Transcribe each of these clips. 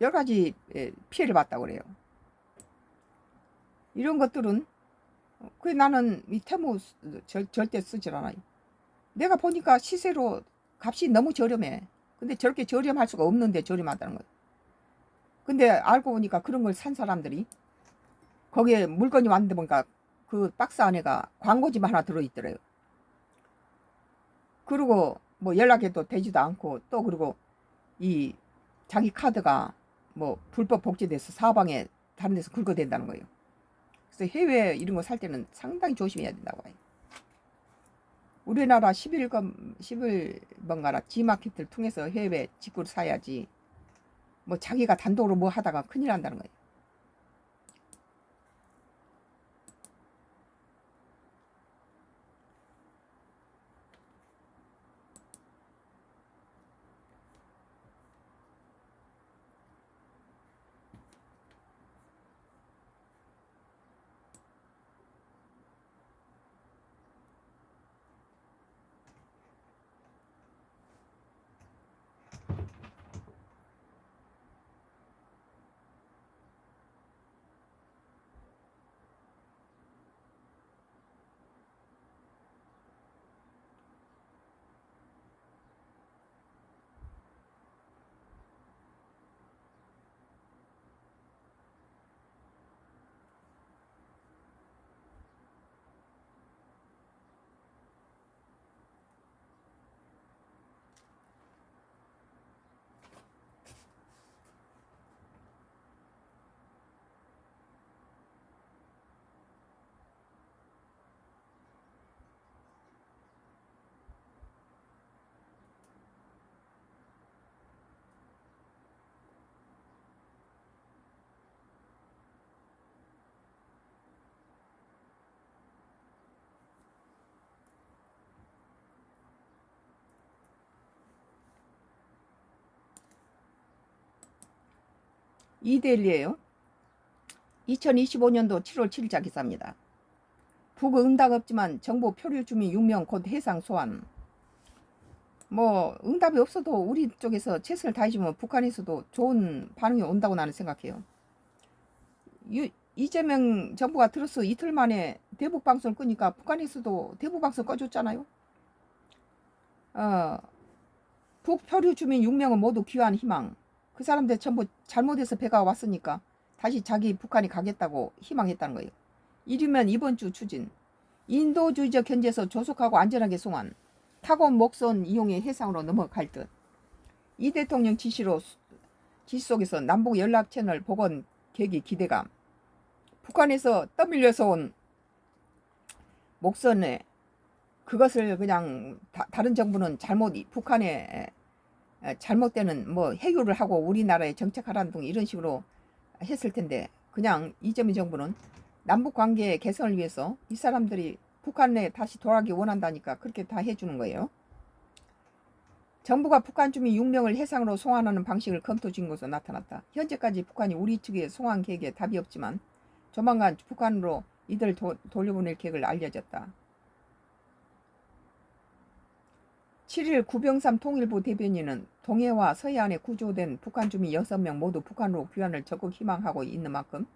여러 가지 피해를 봤다고 그래요. 이런 것들은 나는 이 태무 절대 쓰질 않아요. 내가 보니까 시세로 값이 너무 저렴해. 근데 저렇게 저렴할 수가 없는데 저렴하다는 거예요. 근데 알고 보니까 그런 걸 산 사람들이 거기에 물건이 왔는데 보니까 그 박스 안에가 광고지만 하나 들어있더래요. 그리고 뭐 연락해도 되지도 않고, 또 그리고 이 자기 카드가 뭐 불법 복제돼서 사방에 다른 데서 긁어댄다는 거예요. 그래서 해외 이런 거 살 때는 상당히 조심해야 된다고 해요. 우리나라 11번가라 G마켓을 통해서 해외 직구를 사야지, 뭐 자기가 단독으로 뭐 하다가 큰일 난다는 거예요. 이데일리예요. 2025년도 7월 7일자 기사입니다. 북응답 없지만 정부 표류 주민 6명 곧 해상 소환. 뭐 응답이 없어도 우리 쪽에서 최선을 다해주면 북한에서도 좋은 반응이 온다고 나는 생각해요. 이재명 정부가 들어서 이틀 만에 대북 방송을 끄니까 북한에서도 대북 방송 꺼줬잖아요. 북표류 주민 6명은 모두 귀환 희망. 그 사람들 전부 잘못해서 배가 왔으니까 다시 자기 북한이 가겠다고 희망했다는 거예요. 이르면 이번 주 추진. 인도주의적 견제에서 조속하고 안전하게 송환. 타고 목선 이용해 해상으로 넘어갈 듯. 이 대통령 지시 속에서 남북 연락 채널 복원 계기 기대감. 북한에서 떠밀려서 온 목선에 그것을 그냥 다른 정부는 북한에 잘못되는 뭐 해결을 하고 우리나라에 정착하라는 등 이런 식으로 했을 텐데, 그냥 이재명 정부는 남북 관계 개선을 위해서 이 사람들이 북한에 다시 돌아가기 원한다니까 그렇게 다 해주는 거예요. 정부가 북한 주민 6명을 해상으로 송환하는 방식을 검토 중인 것으로 나타났다. 현재까지 북한이 우리 측의 송환 계획에 답이 없지만 조만간 북한으로 이들 돌려보낼 계획을 알려졌다. 7일 구병삼 통일부 대변인은 동해와 서해안에 구조된 북한 주민 6명 모두 북한으로 귀환을 적극 희망하고 있는 만큼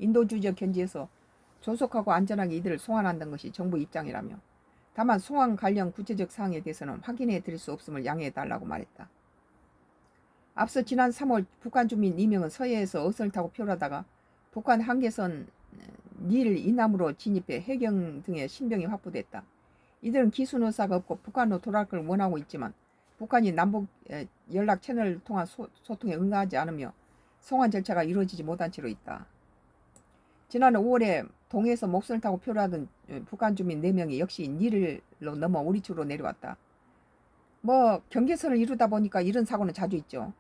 인도주의적 견지에서 조속하고 안전하게 이들을 송환한다는 것이 정부 입장이라며, 다만 송환 관련 구체적 사항에 대해서는 확인해 드릴 수 없음을 양해해 달라고 말했다. 앞서 지난 3월 북한 주민 2명은 서해에서 어선을 타고 표류하다가 북한 한계선 닐 이남으로 진입해 해경 등의 신병이 확보됐다. 이들은 기순 의사가 없고 북한으로 돌아갈 걸 원하고 있지만 북한이 남북 연락 채널을 통한 소통에 응하지 않으며 송환 절차가 이루어지지 못한 채로 있다. 지난 5월에 동해에서 목선을 타고 표류하던 북한 주민 4명이 역시 닐로 넘어 우리 쪽으로 내려왔다. 뭐 경계선을 이루다 보니까 이런 사고는 자주 있죠.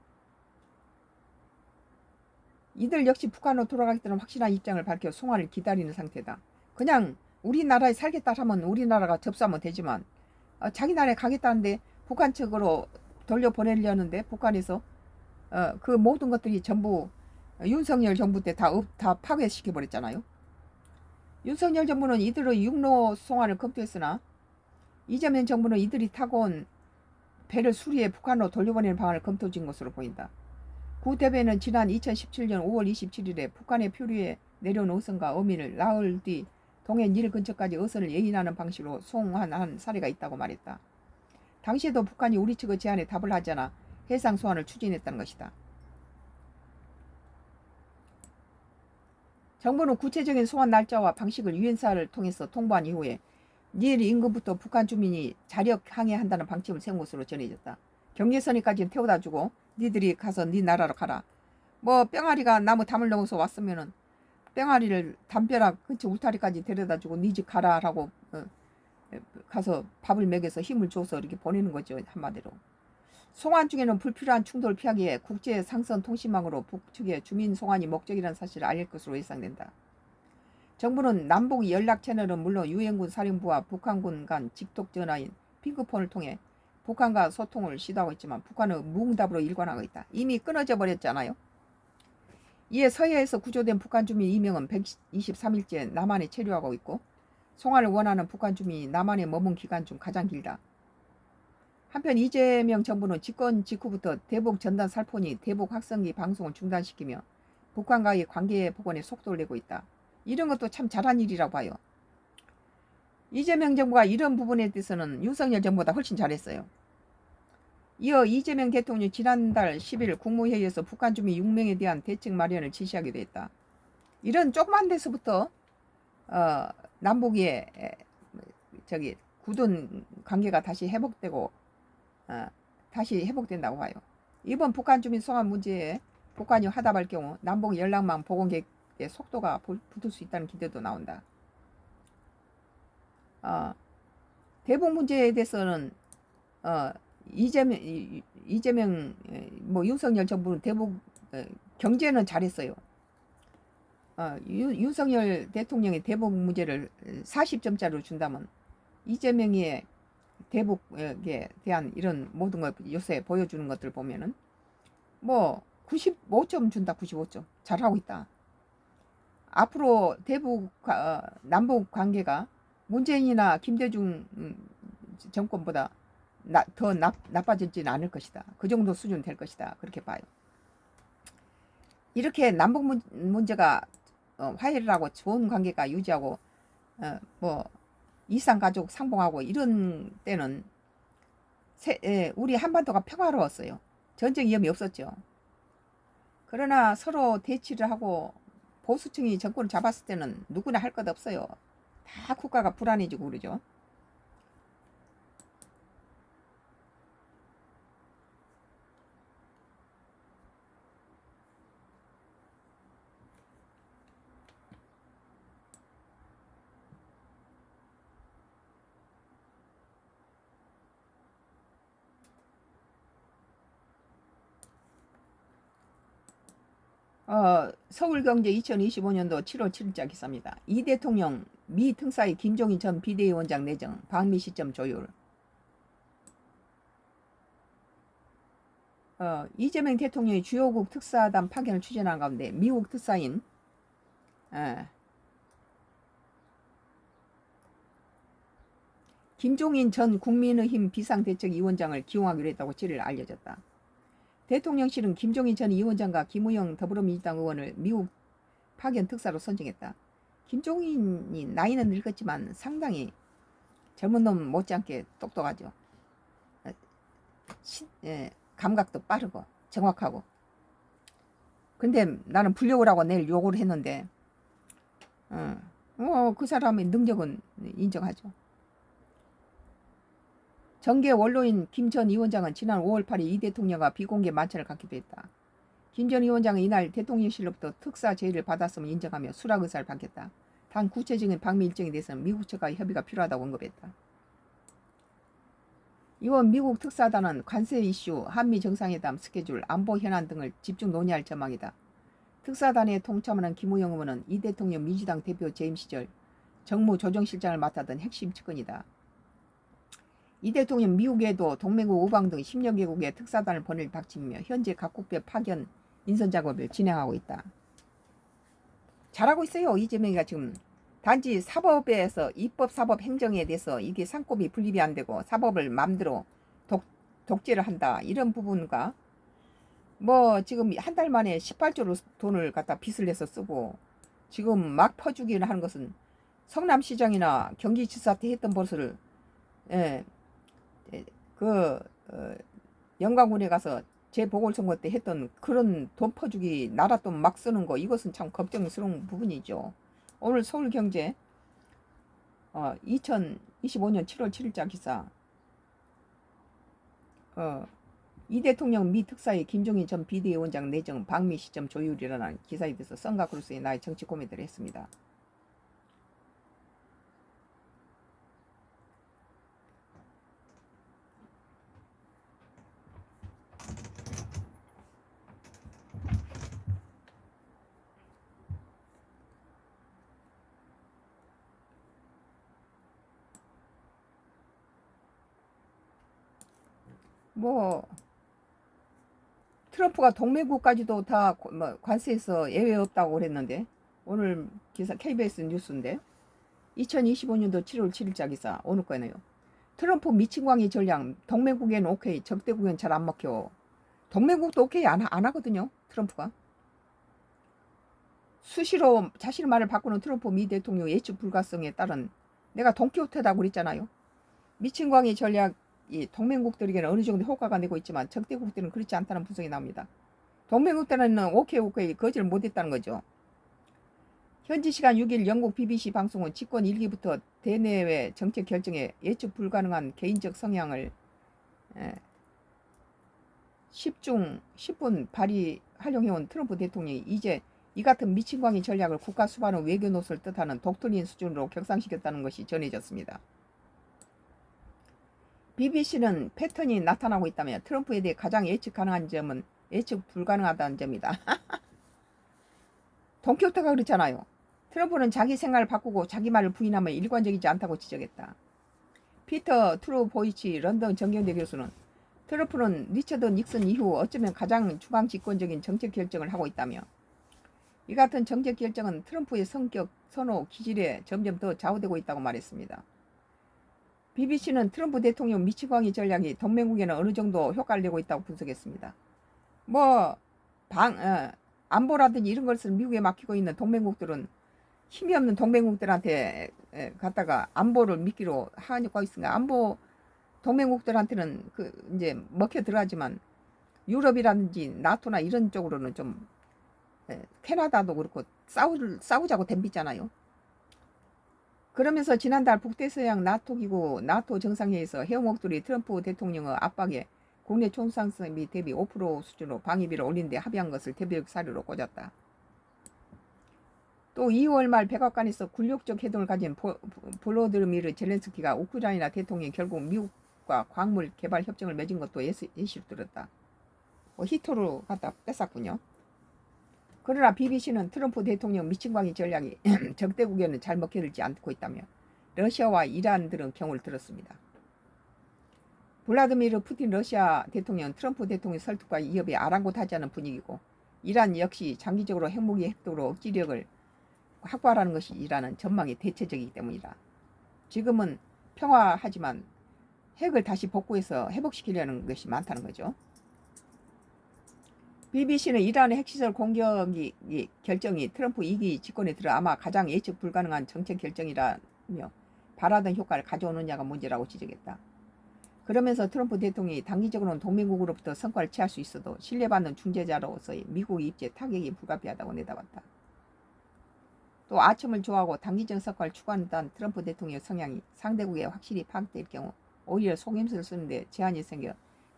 이들 역시 북한으로 돌아가겠다는 확실한 입장을 밝혀 송환을 기다리는 상태다. 그냥 우리나라에 살겠다 하면 우리나라가 접수하면 되지만 자기 나라에 가겠다는데 북한 측으로 돌려보내려는데 북한에서 그 모든 것들이 전부 윤석열 정부 때 다 파괴시켜버렸잖아요. 윤석열 정부는 이들의 육로 송환을 검토했으나 이재명 정부는 이들이 타고 온 배를 수리해 북한으로 돌려보내는 방안을 검토 중인 것으로 보인다. 구 대변은 지난 2017년 5월 27일에 북한의 표류에 내려온 어선과 어민을 나흘 뒤 동해 닐 근처까지 어선을 예인하는 방식으로 송환한 사례가 있다고 말했다. 당시에도 북한이 우리 측의 제안에 답을 하지 않아 해상 소환을 추진했다는 것이다. 정부는 구체적인 소환 날짜와 방식을 유엔사를 통해서 통보한 이후에 닐 인근부터 북한 주민이 자력 항해한다는 방침을 세운 것으로 전해졌다. 경계선에까지 태워다주고 니들이 가서 니 나라로 가라. 뭐 뺑아리가 나무 담을 넘어서 왔으면은 뺑아리를 담벼락 근처 울타리까지 데려다주고 니 집 가라라고 가서 밥을 먹여서 힘을 줘서 이렇게 보내는 거죠. 한마디로. 송환 중에는 불필요한 충돌을 피하기 위해 국제 상선 통신망으로 북측의 주민 송환이 목적이라는 사실을 알릴 것으로 예상된다. 정부는 남북 연락 채널은 물론 유엔군 사령부와 북한군 간 직통 전화인 핑크폰을 통해 북한과 소통을 시도하고 있지만 북한은 무응답으로 일관하고 있다. 이미 끊어져 버렸잖아요. 이에 서해에서 구조된 북한 주민 2명은 123일째 남한에 체류하고 있고 송환을 원하는 북한 주민이 남한에 머문 기간 중 가장 길다. 한편 이재명 정부는 집권 직후부터 대북 전단 살포니 대북 확성기 방송을 중단시키며 북한과의 관계 복원에 속도를 내고 있다. 이런 것도 참 잘한 일이라고 봐요. 이재명 정부가 이런 부분에 대해서는 윤석열 정부보다 훨씬 잘했어요. 이어 이재명 대통령이 지난달 10일 국무회의에서 북한 주민 6명에 대한 대책 마련을 지시하기도 했다. 이런 조그만 데서부터 남북의 굳은 관계가 다시 회복되고 다시 회복된다고 봐요. 이번 북한 주민 송환 문제에 북한이 화답할 경우 남북 연락망 복원 계획의 속도가 붙을 수 있다는 기대도 나온다. 대북 문제에 대해서는 이재명 뭐 윤석열 정부는 대북 경제는 잘했어요. 윤석열 대통령의 대북 문제를 40점짜리로 준다면 이재명의 대북에 대한 이런 모든 걸 요새 보여주는 것들 보면은 뭐 95점 준다. 95점 잘하고 있다. 앞으로 대북 남북 관계가 문재인이나 김대중 정권보다 더 나빠지지는 않을 것이다. 그 정도 수준 될 것이다. 그렇게 봐요. 이렇게 남북 문제가 화해를 하고 좋은 관계가 유지하고 뭐 이산가족 상봉하고 이런 때는 우리 한반도가 평화로웠어요. 전쟁 위험이 없었죠. 그러나 서로 대치를 하고 보수층이 정권을 잡았을 때는 누구나 할 것 없어요. 다 국가가 불안해지고 그러죠. 서울경제 2025년도 7월 7일자 기사입니다. 이 대통령 미 특사의 김종인 전 비대위원장 내정 방미 시점 조율. 이재명 대통령이 주요국 특사단 파견을 추진한 가운데 미국 특사인 김종인 전 국민의힘 비상대책위원장을 기용하기로 했다고 7일 알려졌다. 대통령실은 김종인 전 위원장과 김우영 더불어민주당 의원을 미국 파견 특사로 선정했다. 김종인이 나이는 늙었지만 상당히 젊은 놈 못지않게 똑똑하죠. 감각도 빠르고 정확하고. 근데 나는 불려고 하고 내일 요구를 했는데 그 사람의 능력은 인정하죠. 정계 원로인 김 전 위원장은 지난 5월 8일 이 대통령과 비공개 만찬을 갖기도 했다. 김 전 위원장은 이날 대통령실로부터 특사 제의를 받았음을 인정하며 수락 의사를 밝혔다. 단 구체적인 방미 일정에 대해서는 미국 측과의 협의가 필요하다고 언급했다. 이번 미국 특사단은 관세 이슈, 한미 정상회담 스케줄, 안보 현안 등을 집중 논의할 전망이다. 특사단에 통참하는 김우영 의원은 이 대통령 민주당 대표 재임 시절 정무조정실장을 맡았던 핵심 측근이다. 이 대통령 미국에도 동맹국 우방 등 10여 개국의 특사단을 보낼 방침이며 현재 각국별 파견 인선 작업을 진행하고 있다. 잘하고 있어요. 이재명이가 지금 단지 사법에서 입법 사법 행정에 대해서 이게 상급이 분립이 안 되고 사법을 마음대로 독재를 한다. 이런 부분과 뭐 지금 한 달 만에 18조로 돈을 갖다 빚을 내서 쓰고 지금 막 퍼주기를 하는 것은 성남시장이나 경기지사 때 했던 버릇을 예, 예, 그 영광군에 가서 재보궐선거 때 했던 그런 돈 퍼주기 나라 돈 막 쓰는 거 이것은 참 걱정스러운 부분이죠. 오늘 서울경제 2025년 7월 7일자 기사 이 대통령 미 특사의 김종인 전 비대위원장 내정 방미 시점 조율이라는 기사에 대해서 썬가 크루스의 나의 정치 코멘트를 했습니다. 뭐 트럼프가 동맹국까지도 다 관세에서 예외 없다고 그랬는데 오늘 기사 KBS 뉴스인데 2025년도 7월 7일자 기사 오늘 거네요. 트럼프 미친광이 전략 동맹국에는 오케이 적대국엔 잘 안 먹혀. 동맹국도 오케이 안 하거든요. 트럼프가. 수시로 자신의 말을 바꾸는 트럼프 미 대통령 예측 불가성에 따른 내가 돈키호테다고 그랬잖아요. 미친광이 전략이 동맹국들에게는 어느 정도 효과가 내고 있지만 적대국들은 그렇지 않다는 분석이 나옵니다. 동맹국들은 오케이 거절 못했다는 거죠. 현지 시간 6일 영국 BBC 방송은 집권 1기부터 대내외 정책 결정에 예측 불가능한 개인적 성향을 10분 활용해온 트럼프 대통령이 이제 이 같은 미친광이 전략을 국가 수반의 외교 노선을 뜻하는 독트린 수준으로 격상시켰다는 것이 전해졌습니다. BBC는 패턴이 나타나고 있다며 트럼프에 대해 가장 예측 가능한 점은 예측 불가능하다는 점이다. 돈키호테가 그렇잖아요. 트럼프는 자기 생각을 바꾸고 자기 말을 부인하면 일관적이지 않다고 지적했다. 피터 트루보이치 런던 정경대 교수는 트럼프는 리처드 닉슨 이후 어쩌면 가장 중앙 집권적인 정책 결정을 하고 있다며 이 같은 정책 결정은 트럼프의 성격, 선호, 기질에 점점 더 좌우되고 있다고 말했습니다. BBC는 트럼프 대통령 미치광이 전략이 동맹국에는 어느 정도 효과를 내고 있다고 분석했습니다. 안보라든지 이런 것을 미국에 맡기고 있는 동맹국들은 힘이 없는 동맹국들한테 갖다가 안보를 믿기로 하니까 있으니까 안보 동맹국들한테는 이제 먹혀 들어가지만 유럽이라든지 나토나 이런 쪽으로는 좀 캐나다도 그렇고 싸우자고 덤비잖아요. 그러면서 지난달 북대서양 나토기구 나토 정상회의에서 회원국들이 트럼프 대통령의 압박에 국내 총상성비 대비 5% 수준으로 방위비를 올리는데 합의한 것을 대표적 사례로 꽂았다. 또 2월 말 백악관에서 굴욕적 해동을 가진 볼로드미르 젤렌스키가 우크라이나 대통령이 결국 미국과 광물 개발 협정을 맺은 것도 예시로 들었다. 히토로 갖다 뺐었군요. 그러나 BBC는 트럼프 대통령 미친광이 전략이 적대국에는 잘 먹혀들지 않고 있다며 러시아와 이란들은 경우를 들었습니다. 블라드미르 푸틴 러시아 대통령 트럼프 대통령 설득과 이협에 아랑곳하지 않은 분위기고 이란 역시 장기적으로 핵무기 핵도로 억지력을 확보하라는 것이 이란은 전망이 대체적이기 때문이다. 지금은 평화하지만 핵을 다시 복구해서 회복시키려는 것이 많다는 거죠. BBC는 이란의 핵시설 공격이 결정이 트럼프 2기 집권에 들어 아마 가장 예측 불가능한 정책 결정이라며 바라던 효과를 가져오느냐가 문제라고 지적했다. 그러면서 트럼프 대통령이 단기적으로는 동맹국으로부터 성과를 취할 수 있어도 신뢰받는 중재자로서의 미국 입지에 타격이 불가피하다고 내다봤다. 또 아첨을 좋아하고 단기적 성과를 추구한다는 트럼프 대통령의 성향이 상대국에 확실히 파악될 경우 오히려 속임수를 쓰는데 제한이 생겨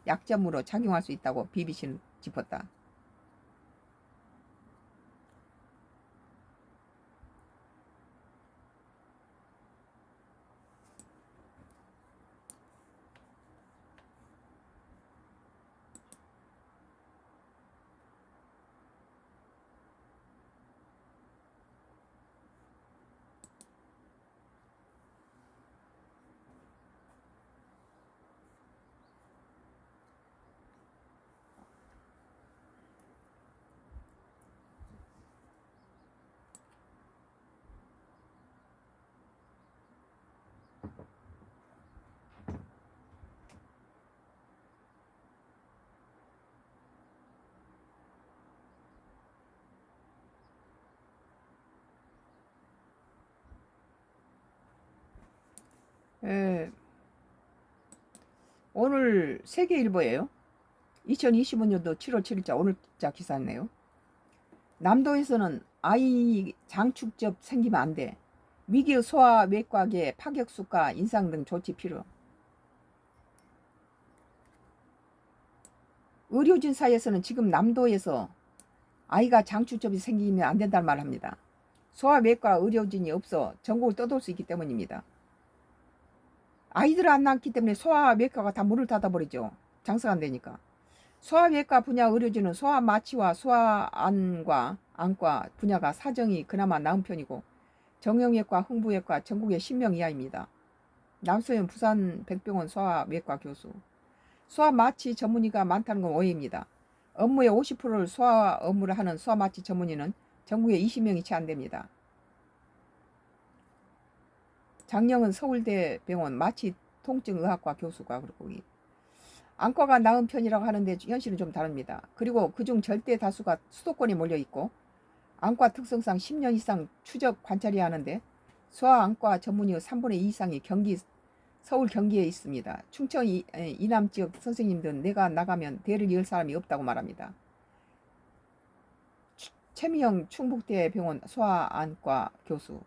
약점으로 작용할 수 있다고 BBC는 짚었다. 에, 오늘 세계일보예요. 2025년도 7월 7일자 오늘자 기사네요. 남도에서는 아이 장축접 생기면 안 돼. 위기 소아외과계 파격수가 인상 등 조치 필요. 의료진 사이에서는 지금 남도에서 아이가 장축접이 생기면 안 된다는 말을 합니다. 소아외과 의료진이 없어 전국을 떠돌 수 있기 때문입니다. 아이들 안 낳기 때문에 소아외과가 다 문을 닫아버리죠. 장사가 안 되니까. 소아외과 분야 의료진은 소아마취와 소아안과 안과 분야가 사정이 그나마 나은 편이고 정형외과, 흥부외과 전국에 10명 이하입니다. 남소연 부산 백병원 소아외과 교수. 소아마취 전문의가 많다는 건 오해입니다. 업무의 50%를 소아 업무를 하는 소아마취 전문의는 전국에 20명이 채 안 됩니다. 장영은 서울대병원 마취통증의학과 교수가 그러고 안과가 나은 편이라고 하는데 현실은 좀 다릅니다. 그리고 그중 절대 다수가 수도권에 몰려있고 안과 특성상 10년 이상 추적 관찰해야 하는데 소아안과 전문의 3분의 2 이상이 서울 경기에 있습니다. 충청 이남 지역 선생님들은 내가 나가면 대를 이을 사람이 없다고 말합니다. 최미영 충북대병원 소아안과 교수.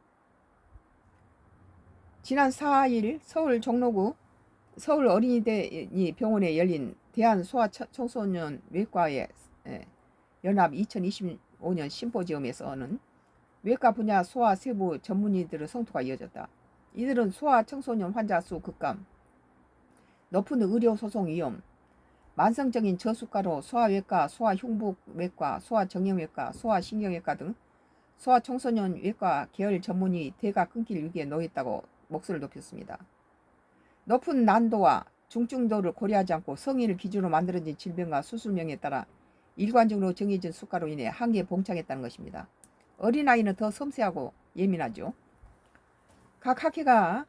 지난 4일 서울 종로구 서울 어린이대 병원에 열린 대한소아청소년 외과의 연합 2025년 심포지엄에서는 외과 분야 소아 세부 전문의들의 성토가 이어졌다. 이들은 소아 청소년 환자 수 급감, 높은 의료 소송 위험, 만성적인 저수가로 소아외과, 소아흉부외과, 소아정형외과, 소아신경외과 등 소아 청소년 외과 계열 전문의 대가 끊길 위기에 놓였다고 목소리를 높였습니다. 높은 난도와 중증도를 고려하지 않고 성인을 기준으로 만들어진 질병과 수술명에 따라 일관적으로 정해진 수가로 인해 한계에 봉착했다는 것입니다. 어린아이는 더 섬세하고 예민하죠. 각 학회가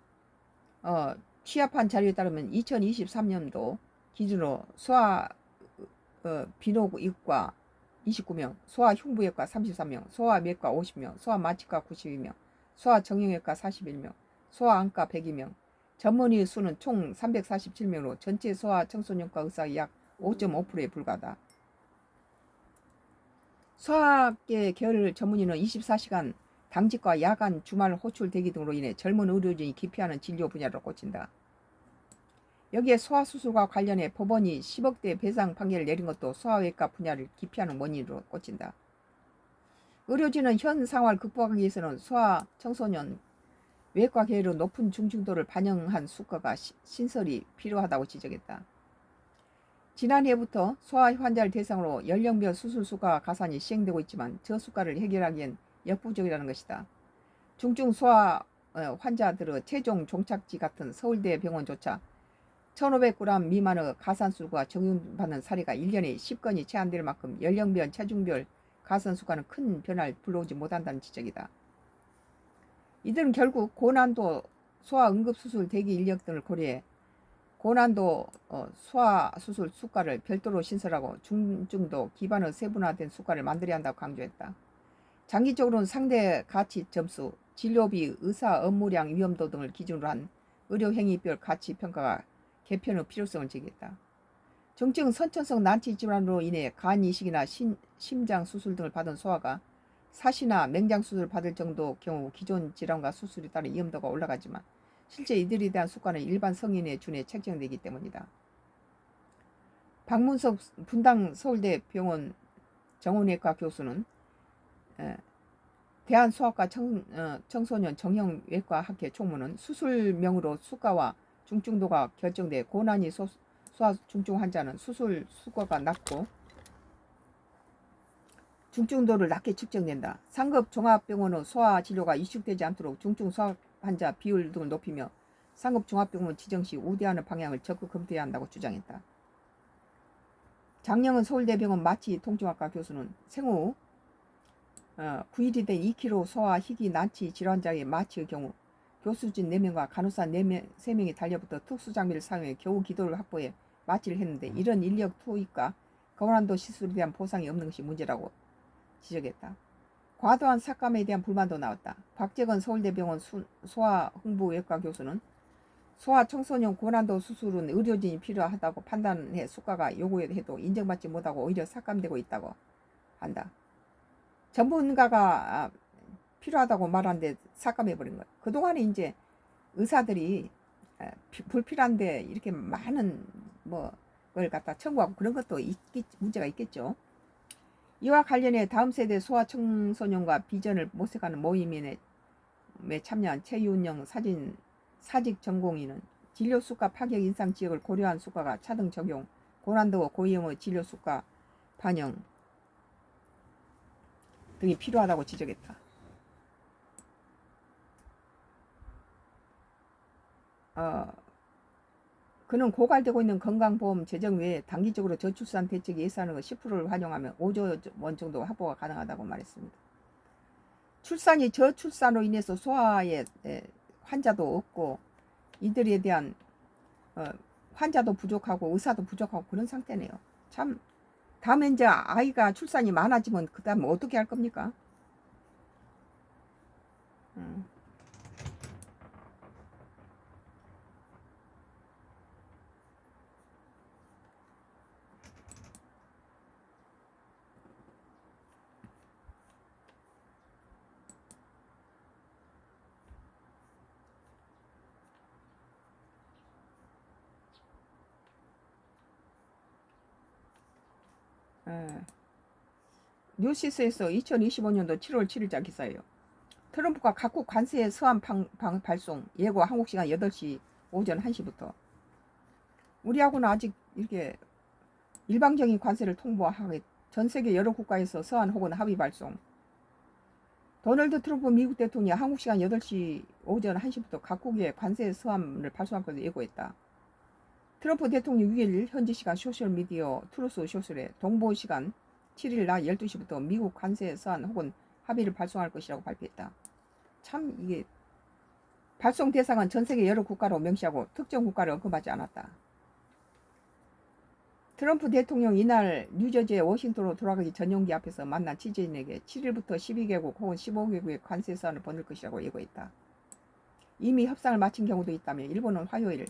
취합한 자료에 따르면 2023년도 기준으로 소아 비뇨기과 29명, 소아흉부외과 33명, 소아내과 50명, 소아마취과 92명, 소아정형외과 41명, 소아안과 102명, 전문의 수는 총 347명으로 전체 소아청소년과 의사의 약 5.5%에 불과하다. 소아계 계열 전문의는 24시간 당직과 야간 주말 호출 대기 등으로 인해 젊은 의료진이 기피하는 진료 분야로 꽂힌다. 여기에 소아수술과 관련해 법원이 10억대 배상 판결을 내린 것도 소아외과 분야를 기피하는 원인으로 꽂힌다. 의료진은 현 상황을 극복하기 위해서는 소아 청소년 외과 계열의 높은 중증도를 반영한 수가가 신설이 필요하다고 지적했다. 지난해부터 소아 환자를 대상으로 연령별 수술 수가 가산이 시행되고 있지만 저 수가를 해결하기엔 역부족이라는 것이다. 중증 소아 환자들의 최종 종착지 같은 서울대 병원조차 1,500g 미만의 가산수가 적용받는 사례가 1년에 10건이 채 안 될 만큼 연령별, 체중별 가산수가는 큰 변화를 불러오지 못한다는 지적이다. 이들은 결국 고난도 소아응급수술 대기 인력 등을 고려해 고난도 소아수술 수가를 별도로 신설하고 중증도 기반의 세분화된 수가를 만들어야 한다고 강조했다. 장기적으로는 상대 가치 점수, 진료비, 의사 업무량 위험도 등을 기준으로 한 의료행위별 가치 평가가 개편의 필요성을 제기했다. 정증 선천성 난치 질환으로 인해 간 이식이나 심장 수술 등을 받은 소아가 사시나 맹장 수술을 받을 정도 경우 기존 질환과 수술에 따른 위험도가 올라가지만 실제 이들에 대한 수가는 일반 성인에 준해 책정되기 때문이다. 박문석 분당 서울대 병원 정원외과 교수는 대한소아과 청소년 정형외과 학회 총무는 수술명으로 수가와 중증도가 결정돼 고난이 소아 중증 환자는 수술 수가가 낮고 중증도를 낮게 측정된다. 상급 종합병원의 소아 진료가 위축되지 않도록 중증 소아 환자 비율 등을 높이며 상급 종합병원 지정 시 우대하는 방향을 적극 검토해야 한다고 주장했다. 장영은 서울대병원 마취통증학과 교수는 생후 9일이 된 2kg 소아 희귀 난치 질환자의 마취의 경우 교수진 4명과 간호사 3명이 달려붙어 특수장비를 사용해 겨우 기도를 확보해 마취를 했는데 이런 인력 투입과 고난도 시술에 대한 보상이 없는 것이 문제라고 지적했다. 과도한 삭감에 대한 불만도 나왔다. 박재건 서울대병원 소아흥부외과 교수는 소아청소년 고난도 수술은 의료진이 필요하다고 판단해 수가가 요구해도 인정받지 못하고 오히려 삭감되고 있다고 한다. 전문가가 필요하다고 말하는데 삭감해버린 거야. 그동안에 이제 의사들이 불필요한데 이렇게 많은 걸 갖다 청구하고 그런 것도 문제가 있겠죠. 이와 관련해 다음 세대 소아청소년과 비전을 모색하는 모임에 참여한 최윤영 사직 전공의는 진료 수가 파격 인상 지역을 고려한 수가가 차등 적용, 고난도 고위험의 진료 수가 반영 등이 필요하다고 지적했다. 그는 고갈되고 있는 건강보험 재정 외에 단기적으로 저출산 대책 예산의 10%를 활용하면 5조 원 정도 확보가 가능하다고 말했습니다. 저출산으로 인해서 소아의 환자도 없고 이들에 대한 환자도 부족하고 의사도 부족하고 그런 상태네요. 참 다음에 이제 아이가 출산이 많아지면 그 다음 어떻게 할 겁니까? 뉴시스에서 2025년도 7월 7일자 기사예요. 트럼프가 각국 관세의 서한 발송 예고 한국 시간 8시 오전 1시부터. 우리하고는 아직 이렇게 일방적인 관세를 통보하게 전 세계 여러 국가에서 서한 혹은 합의 발송. 도널드 트럼프 미국 대통령이 한국 시간 8시 오전 1시부터 각국의 관세 서한을 발송할 것을 예고했다. 트럼프 대통령 6일 현지 시간 소셜미디어 트루스 소셜에 동부 시간 7일 낮 12시부터 미국 관세 서한 혹은 합의를 발송할 것이라고 발표했다. 참 이게 발송 대상은 전 세계 여러 국가로 명시하고 특정 국가를 언급하지 않았다. 트럼프 대통령 이날 뉴저지의 워싱턴으로 돌아가기 전용기 앞에서 만난 취재인에게 7일부터 12개국 혹은 15개국의 관세 서한을 보낼 것이라고 예고했다. 이미 협상을 마친 경우도 있다며 일본은 화요일,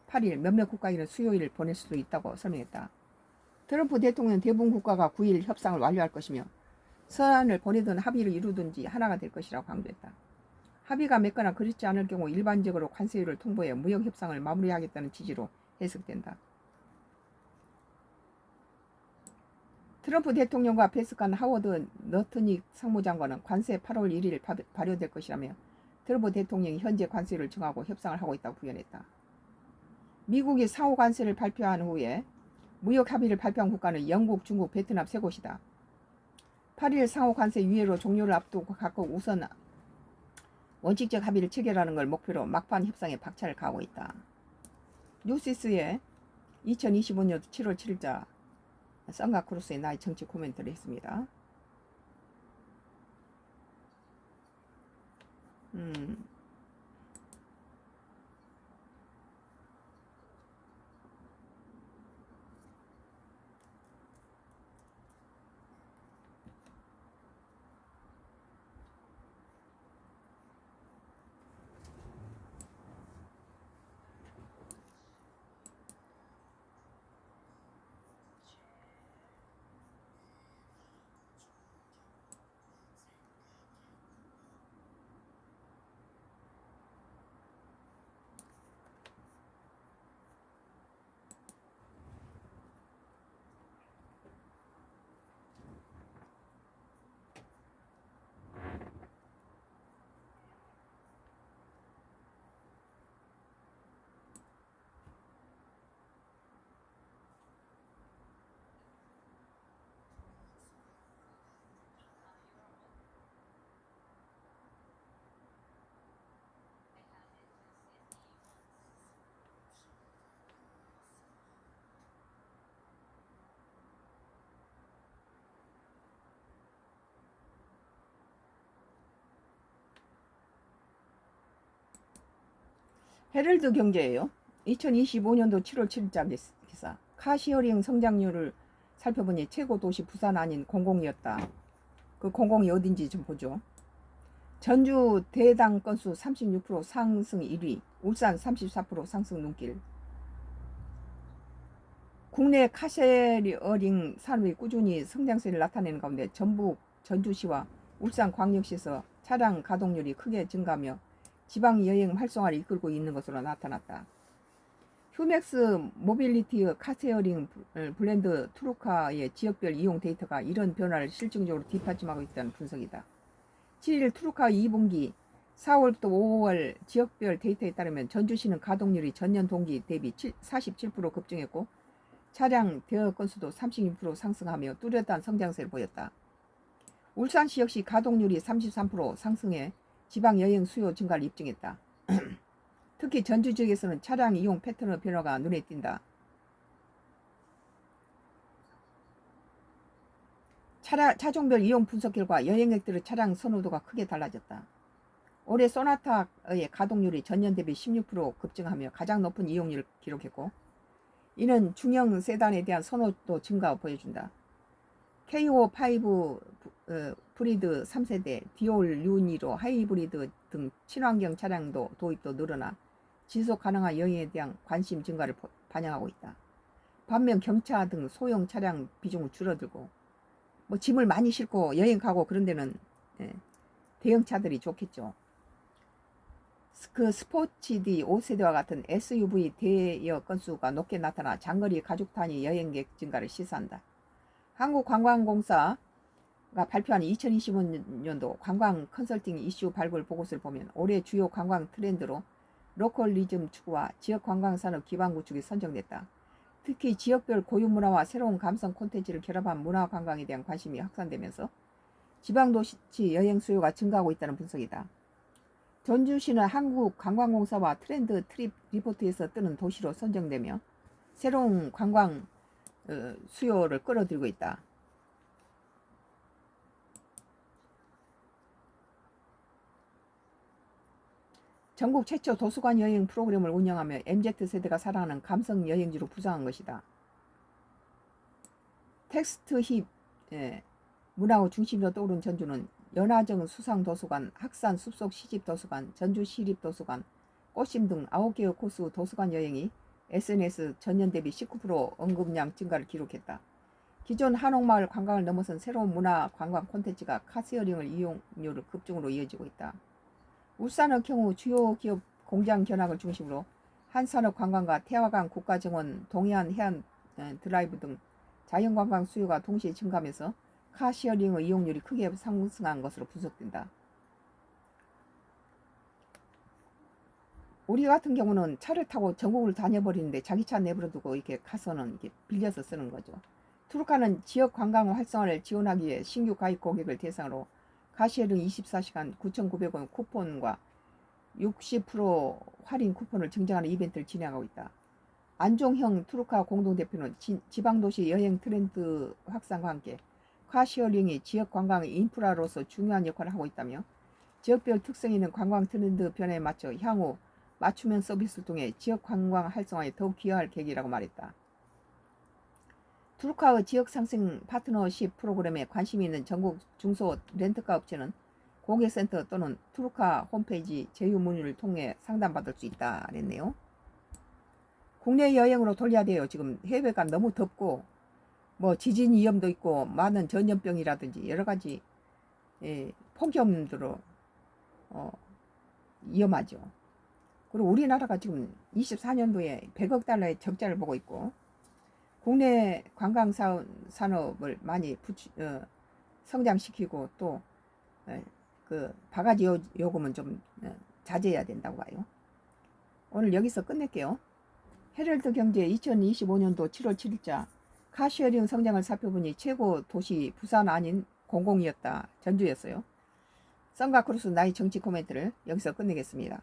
8일, 몇몇 국가에는 수요일 보낼 수도 있다고 설명했다. 트럼프 대통령은 대부분 국가가 9일 협상을 완료할 것이며 서한을 보내든 합의를 이루든지 하나가 될 것이라고 강조했다. 합의가 맺거나 그렇지 않을 경우 일반적으로 관세율을 통보해 무역 협상을 마무리하겠다는 취지로 해석된다. 트럼프 대통령과 배석한 하워드 너트닉 상무장관은 관세 8월 1일 발효될 것이라며 트럼프 대통령이 현재 관세율을 정하고 협상을 하고 있다고 부연했다. 미국이 상호 관세를 발표한 후에 무역 합의를 발표한 국가는 영국, 중국, 베트남 3곳이다. 8일 상호 관세 유예로 종료를 앞두고 각국 우선 원칙적 합의를 체결하는 걸 목표로 막판 협상에 박차를 가하고 있다. 뉴시스의 2025년 7월 7일자 썬가 크루스의 나의 정치 코멘트를 했습니다. 헤럴드 경제예요. 2025년도 7월 7일자 기사. 카시어링 성장률을 살펴보니 최고 도시 부산 아닌 공공이었다. 그 공공이 어딘지 좀 보죠. 전주 대당 건수 36% 상승 1위. 울산 34% 상승 눈길. 국내 카쉐어링 산업이 꾸준히 성장세를 나타내는 가운데 전북, 전주시와 울산광역시에서 차량 가동률이 크게 증가하며 지방여행 활성화를 이끌고 있는 것으로 나타났다. 휴맥스 모빌리티의 카쉐어링 브랜드 트루카의 지역별 이용 데이터가 이런 변화를 실증적으로 뒷받침하고 있다는 분석이다. 7일 트루카 2분기 4월부터 5월 지역별 데이터에 따르면 전주시는 가동률이 전년 동기 대비 47% 급증했고 차량 대여 건수도 32% 상승하며 뚜렷한 성장세를 보였다. 울산시 역시 가동률이 33% 상승해 지방 여행 수요 증가를 입증했다. 특히 전주 지역에서는 차량 이용 패턴의 변화가 눈에 띈다. 차종별 이용 분석 결과 여행객들의 차량 선호도가 크게 달라졌다. 올해 소나타의 가동률이 전년 대비 16% 급증하며 가장 높은 이용률을 기록했고 이는 중형 세단에 대한 선호도 증가 보여준다. KO5 브리드 3세대, 디올 유니로 하이브리드 등 친환경 차량도 도입도 늘어나 지속 가능한 여행에 대한 관심 증가를 반영하고 있다. 반면 경차 등 소형 차량 비중은 줄어들고 짐을 많이 싣고 여행 가고 그런 데는 대형차들이 좋겠죠. 그 스포츠디 5세대와 같은 SUV 대여 건수가 높게 나타나 장거리 가족 단위 여행객 증가를 시사한다. 한국관광공사가 발표한 2025년도 관광 컨설팅 이슈 발굴 보고서를 보면 올해 주요 관광 트렌드로 로컬리즘 추구와 지역 관광 산업 기반 구축이 선정됐다. 특히 지역별 고유 문화와 새로운 감성 콘텐츠를 결합한 문화 관광에 대한 관심이 확산되면서 지방도시 여행 수요가 증가하고 있다는 분석이다. 전주시는 한국관광공사와 트렌드 트립 리포트에서 뜨는 도시로 선정되며 새로운 관광 수요를 끌어들이고 있다. 전국 최초 도서관 여행 프로그램을 운영하며 MZ세대가 사랑하는 감성 여행지로 부상한 것이다. 텍스트 힙 문화의 중심으로 떠오른 전주는 연화정 수상도서관, 학산 숲속 시집도서관, 전주시립도서관, 꽃심 등 9개의 코스 도서관 여행이 SNS 전년 대비 19% 언급량 증가를 기록했다. 기존 한옥마을 관광을 넘어선 새로운 문화 관광 콘텐츠가 카쉐어링을 이용률을 급증으로 이어지고 있다. 울산의 경우 주요 기업 공장 견학을 중심으로 한산업관광과 태화강 국가정원, 동해안 해안 드라이브 등 자연관광 수요가 동시에 증가하면서 카쉐어링의 이용률이 크게 상승한 것으로 분석된다. 우리 같은 경우는 차를 타고 전국을 다녀버리는데 자기 차 내버려두고 이렇게 가서는 이렇게 빌려서 쓰는 거죠. 트루카는 지역 관광 활성화를 지원하기 위해 신규 가입 고객을 대상으로 카쉐어링 24시간 9,900원 쿠폰과 60% 할인 쿠폰을 증정하는 이벤트를 진행하고 있다. 안종형 트루카 공동대표는 지방도시 여행 트렌드 확산과 함께 카쉐어링이 지역 관광의 인프라로서 중요한 역할을 하고 있다며 지역별 특성 있는 관광 트렌드 변화에 맞춰 향후 맞춤형 서비스를 통해 지역 관광 활성화에 더욱 기여할 계기라고 말했다. 트루카의 지역 상승 파트너십 프로그램에 관심이 있는 전국 중소 렌터카 업체는 고객센터 또는 트루카 홈페이지 제휴 문의를 통해 상담받을 수 있다 그랬네요. 국내 여행으로 돌려야 돼요. 지금 해외가 너무 덥고 지진 위험도 있고 많은 전염병이라든지 여러 가지 폭염들로 위험하죠. 그리고 우리나라가 지금 24년도에 100억 달러의 적자를 보고 있고 국내 관광 산업을 많이 성장시키고 또 그 바가지 요금은 좀 자제해야 된다고 봐요. 오늘 여기서 끝낼게요. 헤럴드 경제 2025년도 7월 7일자 카쉐어링 성장을 살펴보니 최고 도시 부산 아닌 공공이었다. 전주였어요. 썬과 크루스 나의 정치 코멘트를 여기서 끝내겠습니다.